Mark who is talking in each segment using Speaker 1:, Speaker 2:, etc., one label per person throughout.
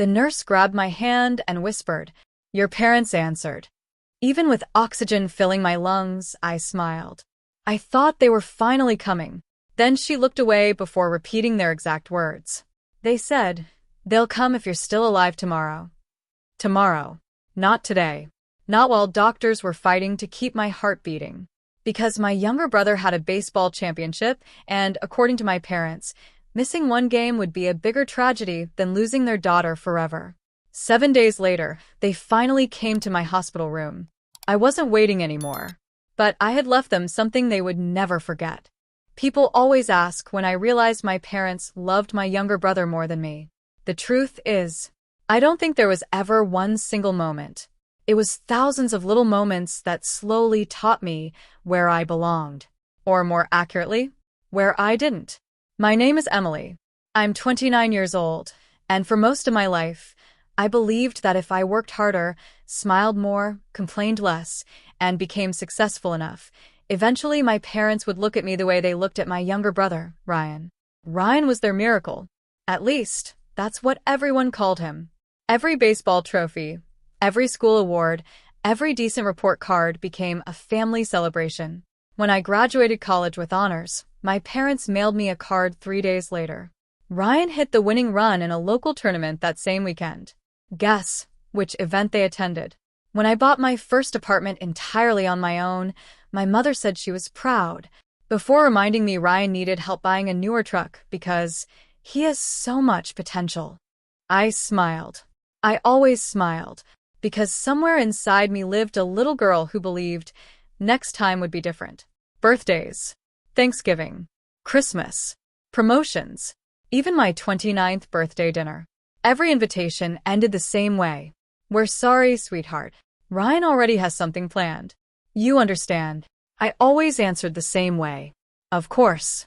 Speaker 1: The nurse grabbed my hand and whispered, "Your parents answered." Even with oxygen filling my lungs, I smiled. I thought they were finally coming. Then she looked away before repeating their exact words. They said, "They'll come if you're still alive tomorrow." Tomorrow. Not today. Not while doctors were fighting to keep my heart beating. Because my younger brother had a baseball championship, and according to my parents, missing one game would be a bigger tragedy than losing their daughter forever. 7 days later, they finally came to my hospital room. I wasn't waiting anymore, but I had left them something they would never forget. People always ask when I realized my parents loved my younger brother more than me. The truth is, I don't think there was ever one single moment. It was thousands of little moments that slowly taught me where I belonged. Or more accurately, where I didn't. My name is Emily. I'm 29 years old, and for most of my life, I believed that if I worked harder, smiled more, complained less, and became successful enough, eventually my parents would look at me the way they looked at my younger brother, Ryan. Ryan was their miracle. At least, that's what everyone called him. Every baseball trophy, every school award, every decent report card became a family celebration. When I graduated college with honors, my parents mailed me a card 3 days later. Ryan hit the winning run in a local tournament that same weekend. Guess which event they attended. When I bought my first apartment entirely on my own, my mother said she was proud, before reminding me Ryan needed help buying a newer truck because he has so much potential. I smiled. I always smiled, because somewhere inside me lived a little girl who believed next time would be different. Birthdays, Thanksgiving, Christmas, promotions, even my 29th birthday dinner. Every invitation ended the same way. "We're sorry, sweetheart. Ryan already has something planned." You understand. I always answered the same way. Of course.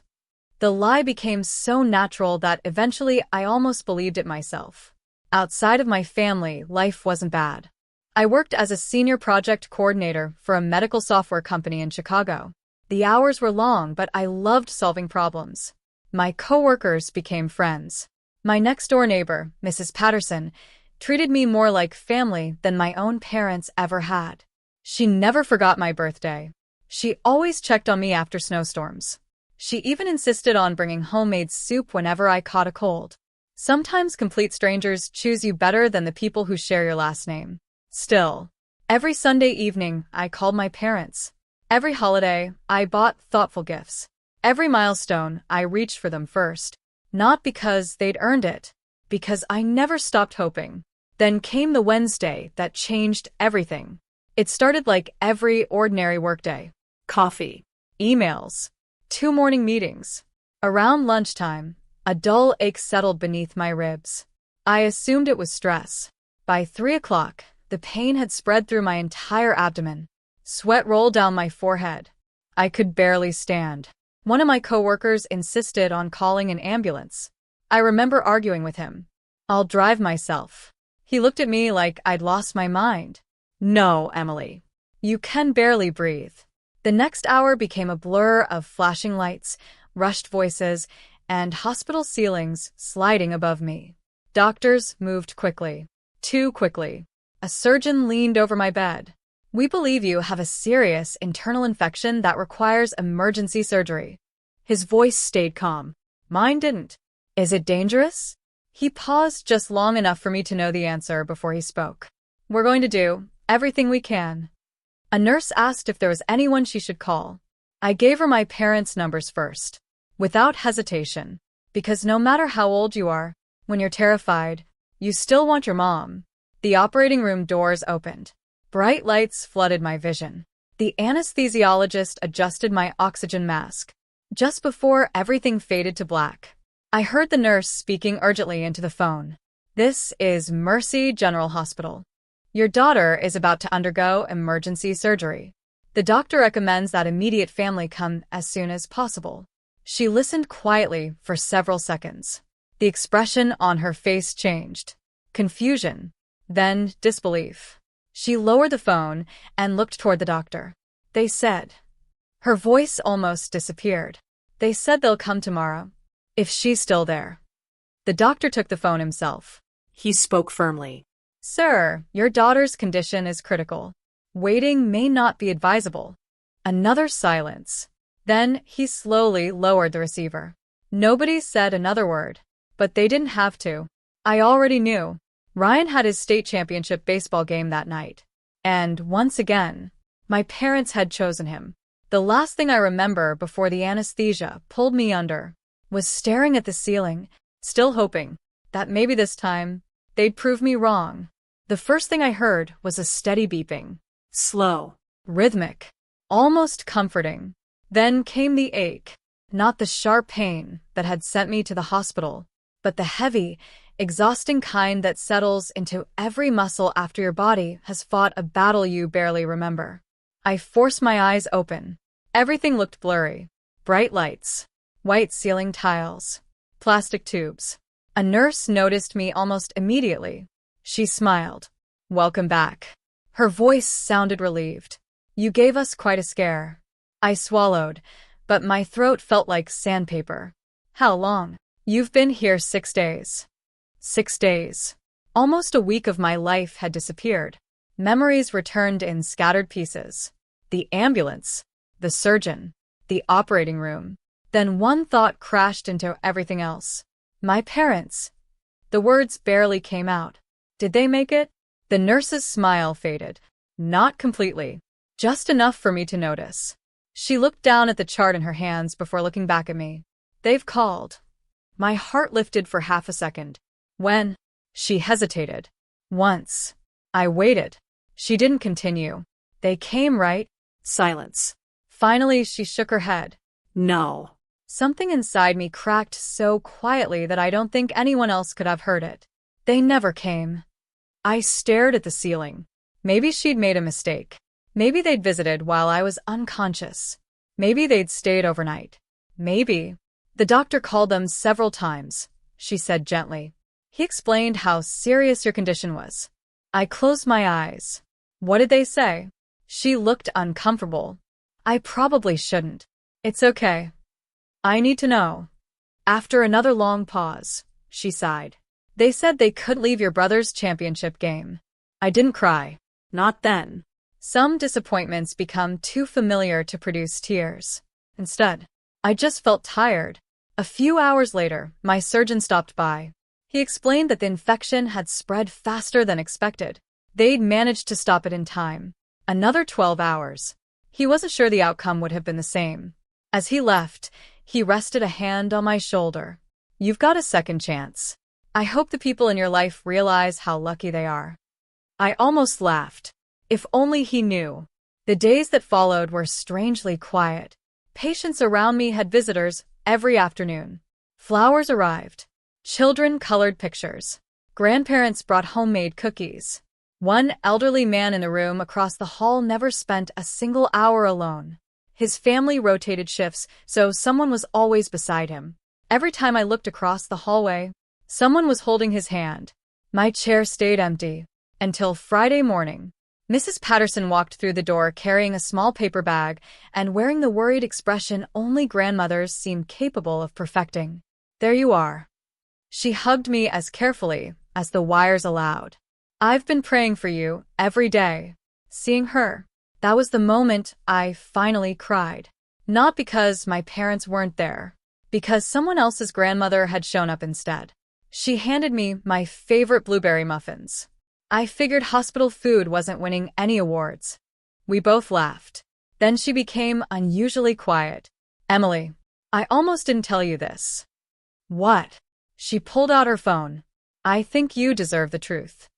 Speaker 1: The lie became so natural that eventually I almost believed it myself. Outside of my family, life wasn't bad. I worked as a senior project coordinator for a medical software company in Chicago. The hours were long, but I loved solving problems. My coworkers became friends. My next-door neighbor, Mrs. Patterson, treated me more like family than my own parents ever had. She never forgot my birthday. She always checked on me after snowstorms. She even insisted on bringing homemade soup whenever I caught a cold. Sometimes complete strangers choose you better than the people who share your last name. Still, every Sunday evening, I called my parents. Every holiday, I bought thoughtful gifts. Every milestone, I reached for them first. Not because they'd earned it, because I never stopped hoping. Then came the Wednesday that changed everything. It started like every ordinary workday. Coffee, emails, 2 morning meetings. Around lunchtime, a dull ache settled beneath my ribs. I assumed it was stress. By 3 o'clock, the pain had spread through my entire abdomen. Sweat rolled down my forehead. I could barely stand. One of my coworkers insisted on calling an ambulance. I remember arguing with him. "I'll drive myself." He looked at me like I'd lost my mind. "No, Emily. You can barely breathe." The next hour became a blur of flashing lights, rushed voices, and hospital ceilings sliding above me. Doctors moved quickly. Too quickly. A surgeon leaned over my bed. "We believe you have a serious internal infection that requires emergency surgery." His voice stayed calm. Mine didn't. "Is it dangerous?" He paused just long enough for me to know the answer before he spoke. "We're going to do everything we can." A nurse asked if there was anyone she should call. I gave her my parents' numbers first, without hesitation, because no matter how old you are, when you're terrified, you still want your mom. The operating room doors opened. Bright lights flooded my vision. The anesthesiologist adjusted my oxygen mask. Just before everything faded to black, I heard the nurse speaking urgently into the phone. "This is Mercy General Hospital. Your daughter is about to undergo emergency surgery. The doctor recommends that immediate family come as soon as possible." She listened quietly for several seconds. The expression on her face changed. Confusion, then disbelief. She lowered the phone and looked toward the doctor. "They said." Her voice almost disappeared. "They said they'll come tomorrow. If she's still there." The doctor took the phone himself.
Speaker 2: He spoke firmly.
Speaker 1: Sir, your daughter's condition is critical. Waiting may not be advisable. Another silence. Then he slowly lowered the receiver. Nobody said another word, but they didn't have to. I already knew. Ryan had his state championship baseball game that night. And once again, my parents had chosen him. The last thing I remember before the anesthesia pulled me under was staring at the ceiling, still hoping that maybe this time they'd prove me wrong. The first thing I heard was a steady beeping.
Speaker 2: Slow.
Speaker 1: Rhythmic. Almost comforting. Then came the ache. Not the sharp pain that had sent me to the hospital, but the heavy, exhausting kind that settles into every muscle after your body has fought a battle you barely remember. I forced my eyes open. Everything looked blurry. Bright lights. White ceiling tiles. Plastic tubes. A nurse noticed me almost immediately. She smiled. Welcome back. Her voice sounded relieved. You gave us quite a scare. I swallowed, but my throat felt like sandpaper. How long? You've been here 6 days. 6 days. Almost a week of my life had disappeared. Memories returned in scattered pieces. The ambulance, the surgeon, the operating room. Then one thought crashed into everything else. My parents. The words barely came out. Did they make it? The nurse's smile faded. Not completely. Just enough for me to notice. She looked down at the chart in her hands before looking back at me. They've called. My heart lifted for half a second. When? She hesitated. Once. I waited. She didn't continue. They came, right?
Speaker 2: Silence.
Speaker 1: Finally, she shook her head.
Speaker 2: No.
Speaker 1: Something inside me cracked so quietly that I don't think anyone else could have heard it. They never came. I stared at the ceiling. Maybe she'd made a mistake. Maybe they'd visited while I was unconscious. Maybe they'd stayed overnight. Maybe. The doctor called them several times, she said gently. He explained how serious your condition was. I closed my eyes. What did they say? She looked uncomfortable. I probably shouldn't. It's okay. I need to know. After another long pause, she sighed. They said they couldn't leave your brother's championship game. I didn't cry. Not then. Some disappointments become too familiar to produce tears. Instead, I just felt tired. A few hours later, my surgeon stopped by. He explained that the infection had spread faster than expected. They'd managed to stop it in time. Another 12 hours. He wasn't sure the outcome would have been the same. As he left, he rested a hand on my shoulder. You've got a second chance. I hope the people in your life realize how lucky they are. I almost laughed. If only he knew. The days that followed were strangely quiet. Patients around me had visitors every afternoon. Flowers arrived. Children colored pictures. Grandparents brought homemade cookies. One elderly man in the room across the hall never spent a single hour alone. His family rotated shifts, so someone was always beside him. Every time I looked across the hallway, someone was holding his hand. My chair stayed empty. Until Friday morning. Mrs. Patterson walked through the door carrying a small paper bag and wearing the worried expression only grandmothers seem capable of perfecting. There you are. She hugged me as carefully as the wires allowed. I've been praying for you every day. Seeing her, that was the moment I finally cried. Not because my parents weren't there, because someone else's grandmother had shown up instead. She handed me my favorite blueberry muffins. I figured hospital food wasn't winning any awards. We both laughed. Then she became unusually quiet. Emily, I almost didn't tell you this. What? She pulled out her phone. I think you deserve the truth.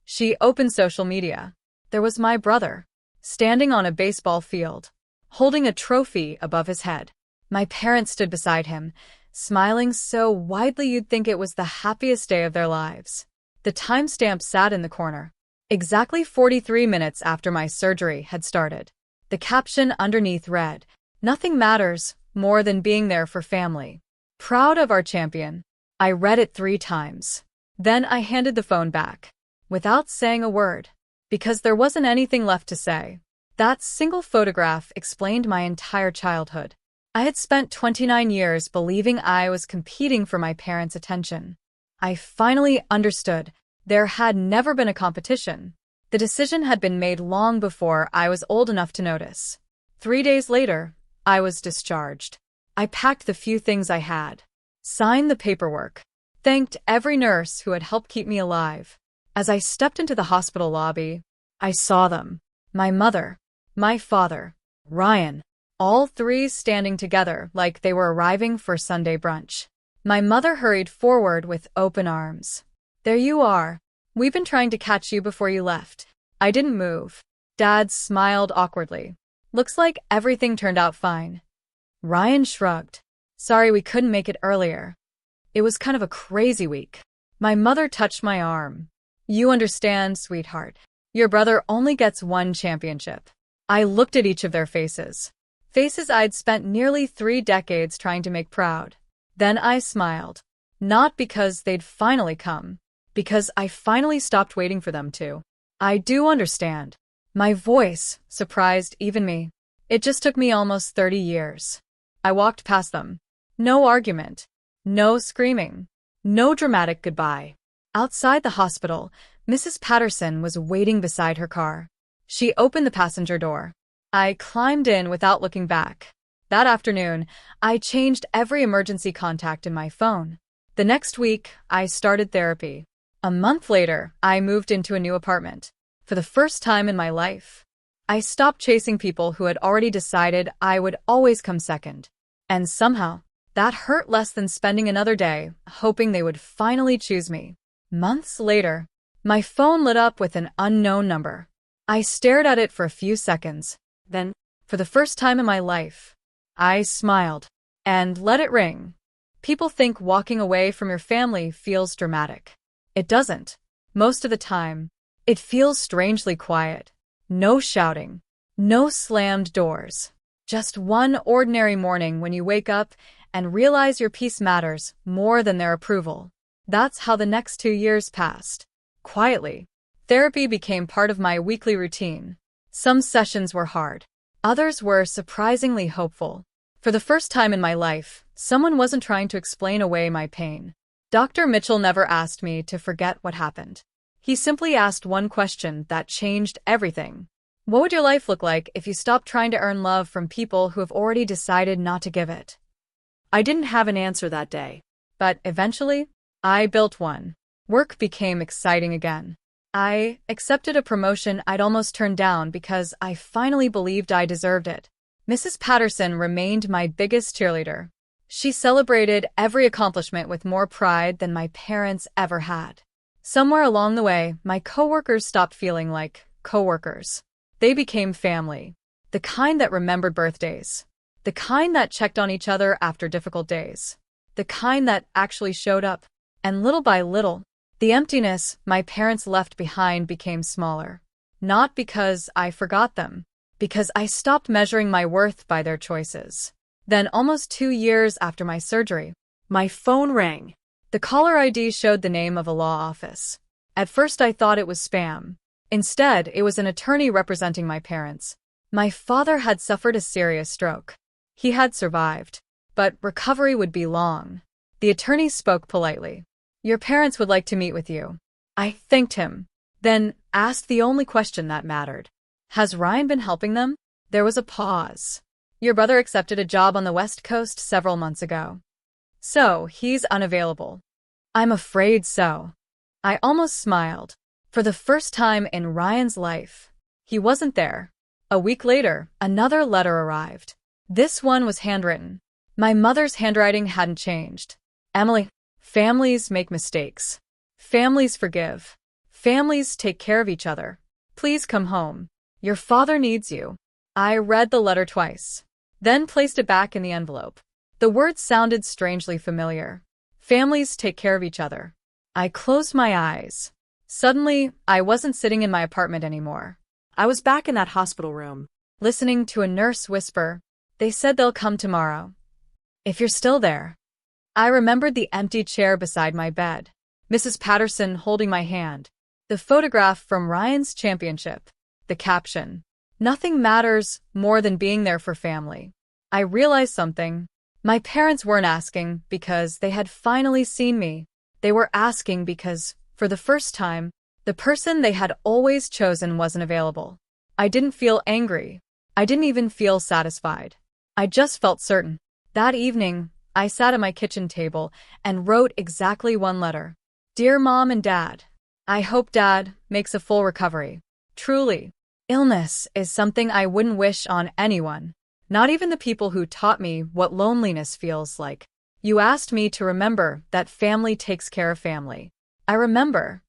Speaker 1: She opened social media. There was my brother, standing on a baseball field, holding a trophy above his head. My parents stood beside him, smiling so widely you'd think it was the happiest day of their lives. The timestamp sat in the corner. Exactly 43 minutes after my surgery had started. The caption underneath read, "Nothing matters more than being there for family. Proud of our champion." I read it 3 times. Then I handed the phone back, without saying a word, because there wasn't anything left to say. That single photograph explained my entire childhood. I had spent 29 years believing I was competing for my parents' attention. I finally understood There had never been a competition. The decision had been made long before I was old enough to notice. 3 days later, I was discharged. I packed the few things I had, signed the paperwork, thanked every nurse who had helped keep me alive. As I stepped into the hospital lobby, I saw them. My mother, my father, Ryan, all three standing together like they were arriving for Sunday brunch. My mother hurried forward with open arms. "There you are. We've been trying to catch you before you left." I didn't move. Dad smiled awkwardly. "Looks like everything turned out fine." Ryan shrugged. "Sorry we couldn't make it earlier. It was kind of a crazy week." My mother touched my arm. "You understand, sweetheart. Your brother only gets one championship." I looked at each of their faces. Faces I'd spent nearly 3 decades trying to make proud. Then I smiled. Not because they'd finally come. Because I finally stopped waiting for them to. "I do understand." My voice surprised even me. It just took me almost 30 years. I walked past them. No argument. No screaming. No dramatic goodbye. Outside the hospital, Mrs. Patterson was waiting beside her car. She opened the passenger door. I climbed in without looking back. That afternoon, I changed every emergency contact in my phone. The next week, I started therapy. A month later, I moved into a new apartment. For the first time in my life, I stopped chasing people who had already decided I would always come second. And somehow, that hurt less than spending another day hoping they would finally choose me. Months later, my phone lit up with an unknown number. I stared at it for a few seconds. Then, for the first time in my life, I smiled and let it ring. People think walking away from your family feels dramatic. It doesn't. Most of the time, it feels strangely quiet. No shouting. No slammed doors. Just one ordinary morning when you wake up and realize your peace matters more than their approval. That's how the next 2 years passed. Quietly. Therapy became part of my weekly routine. Some sessions were hard. Others were surprisingly hopeful. For the first time in my life, someone wasn't trying to explain away my pain. Dr. Mitchell never asked me to forget what happened. He simply asked one question that changed everything. What would your life look like if you stopped trying to earn love from people who have already decided not to give it? I didn't have an answer that day. But eventually, I built one. Work became exciting again. I accepted a promotion I'd almost turned down because I finally believed I deserved it. Mrs. Patterson remained my biggest cheerleader. She celebrated every accomplishment with more pride than my parents ever had. Somewhere along the way, my coworkers stopped feeling like coworkers. They became family. The kind that remembered birthdays. The kind that checked on each other after difficult days. The kind that actually showed up. And little by little, the emptiness my parents left behind became smaller. Not because I forgot them, because I stopped measuring my worth by their choices. Then, almost 2 years after my surgery, my phone rang. The caller ID showed the name of a law office. At first I thought it was spam. Instead, it was an attorney representing my parents. My father had suffered a serious stroke. He had survived, but recovery would be long. The attorney spoke politely. "Your parents would like to meet with you." I thanked him, then asked the only question that mattered. "Has Ryan been helping them?" There was a pause. "Your brother accepted a job on the West Coast several months ago. So, he's unavailable." "I'm afraid so." I almost smiled. For the first time in Ryan's life, he wasn't there. A week later, another letter arrived. This one was handwritten. My mother's handwriting hadn't changed. "Emily, families make mistakes. Families forgive. Families take care of each other. Please come home. Your father needs you." I read the letter twice, then placed it back in the envelope. The words sounded strangely familiar. Families take care of each other. I closed my eyes. Suddenly, I wasn't sitting in my apartment anymore. I was back in that hospital room, listening to a nurse whisper, "They said they'll come tomorrow. If you're still there." I remembered the empty chair beside my bed, Mrs. Patterson holding my hand, the photograph from Ryan's championship, the caption, "Nothing matters more than being there for family." I realized something. My parents weren't asking because they had finally seen me. They were asking because, For the first time, the person they had always chosen wasn't available. I didn't feel angry. I didn't even feel satisfied. I just felt certain. That evening, I sat at my kitchen table and wrote exactly one letter. Dear Mom and Dad, I hope Dad makes a full recovery. Truly, illness is something I wouldn't wish on anyone, not even the people who taught me what loneliness feels like. You asked me to remember that family takes care of family. I remember.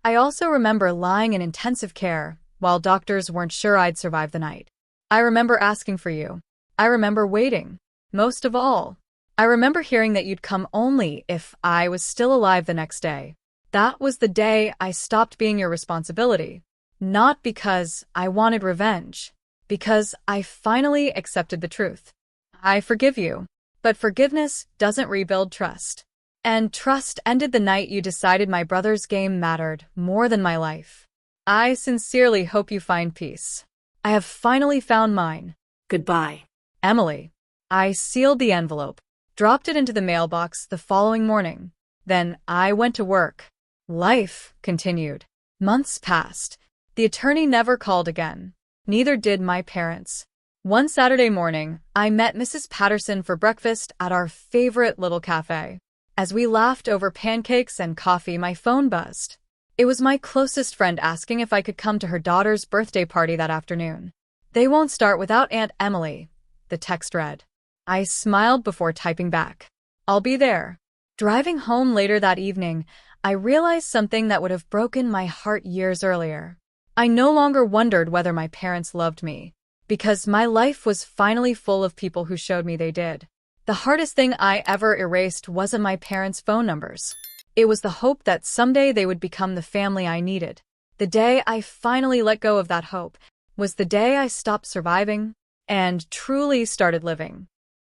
Speaker 1: I also remember lying in intensive care while doctors weren't sure I'd survive the night. I remember asking for you. I remember waiting. Most of all, I remember hearing that you'd come only if I was still alive the next day. That was the day I stopped being your responsibility. Not because I wanted revenge, because I finally accepted the truth. I forgive you, but forgiveness doesn't rebuild trust. And trust ended the night you decided my brother's game mattered more than my life. I sincerely hope you find peace. I have finally found mine.
Speaker 2: Goodbye.
Speaker 1: Emily. I sealed the envelope, dropped it into the mailbox the following morning. Then I went to work. Life continued. Months passed. The attorney never called again. Neither did my parents. One Saturday morning, I met Mrs. Patterson for breakfast at our favorite little cafe. As we laughed over pancakes and coffee, my phone buzzed. It was my closest friend asking if I could come to her daughter's birthday party that afternoon. They won't start without Aunt Emily, the text read. I smiled before typing back. I'll be there. Driving home later that evening, I realized something that would have broken my heart years earlier. I no longer wondered whether my parents loved me, because my life was finally full of people who showed me they did. The hardest thing I ever erased wasn't my parents' phone numbers. It was the hope that someday they would become the family I needed. The day I finally let go of that hope was the day I stopped surviving and truly started living.